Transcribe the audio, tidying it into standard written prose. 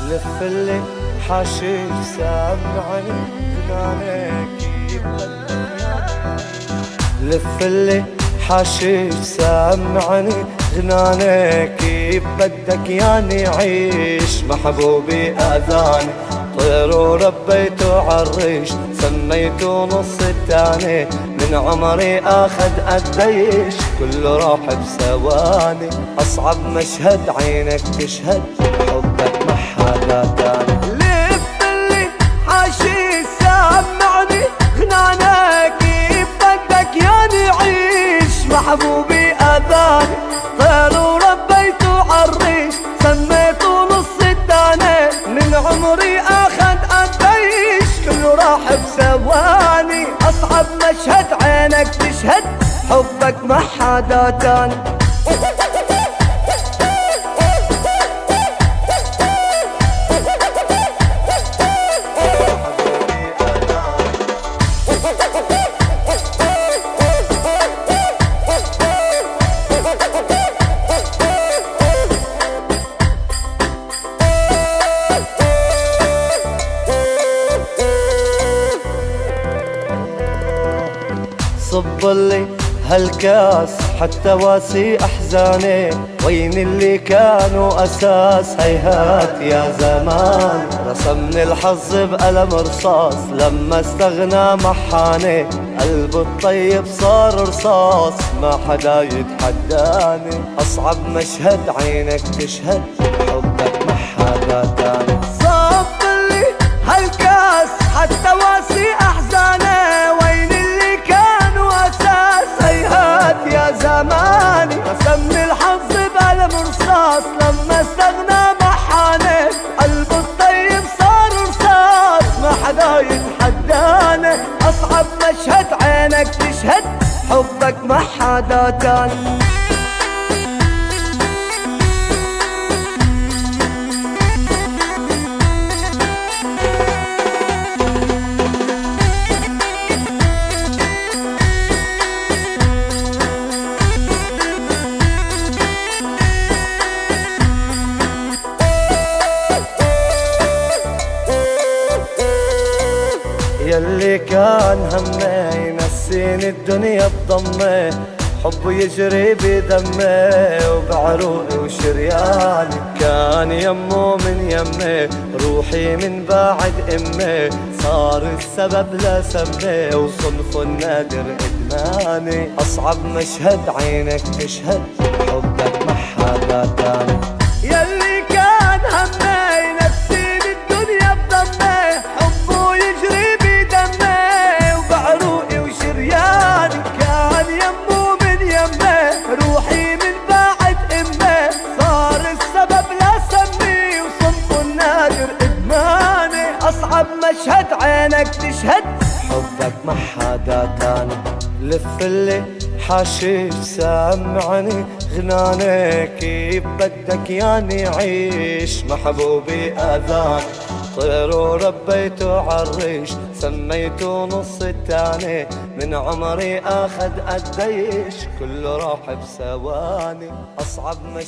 لف اللي حاشيك سامعني غنانك لف اللي حاشيك سامعني غنانك بدك ياني عيش محبوبي اذاني طير وربيته عالريش سميته نص التاني من عمري اخذ قديش كله راح بثواني اصعب مشهد عينك تشهد حبك ما حدا تاني لف اللي حاشي سامعني غنانك بدك ياني عيش محبوبي اذاني طير وربيته عالريش سميته نص التاني من عمري اخذ قديش كله راح بثواني اصعب مشهد عينك تشهد حبك ما حدا تاني صب لي هالكاس حتى واسي احزاني وين اللي كانوا اساس هيهات يا زمان رسمني الحظ بقلم رصاص لما استغنى محاني قلبه الطيب صار رصاص ما حدا يتحداني اصعب مشهد عينك تشهد حبك ما حدا تاني صب لي هالكاس حتى واسي احزاني وين اللي كانوا اساس هيهات يا زماني رسمني الحظ بقلم رصاص لما استغنى محاني قلبه الطيب صار رصاص ما حدا يتحداني اصعب مشهد عينك تشهد حبك ما حدا تاني يلي كان همي ينسيني الدنيا بضمي حبه يجري بدمي وبعروقي وشرياني كان يمه من يمي روحي من بعد امي صار السبب لسمي وصنفه النادر ادماني اصعب مشهد عينك تشهد حبك ما حدا تاني يلي كان همي ينسيني الدنيا بضمي حبه يجري بدمي وبعروقي وشرياني كان يمه من يمي روحي من بعد امي صار السبب لسمي وصنفه النادر ادماني اصعب مشهد عينك تشهد حبك ما حدا تاني لف اللي حاشيك سامعني غنانك بدك ياني عيش محبوبي اذاني طير وربيته عالريش سميته نص التاني من عمري اخذ قديش كله راح بثواني اصعب مش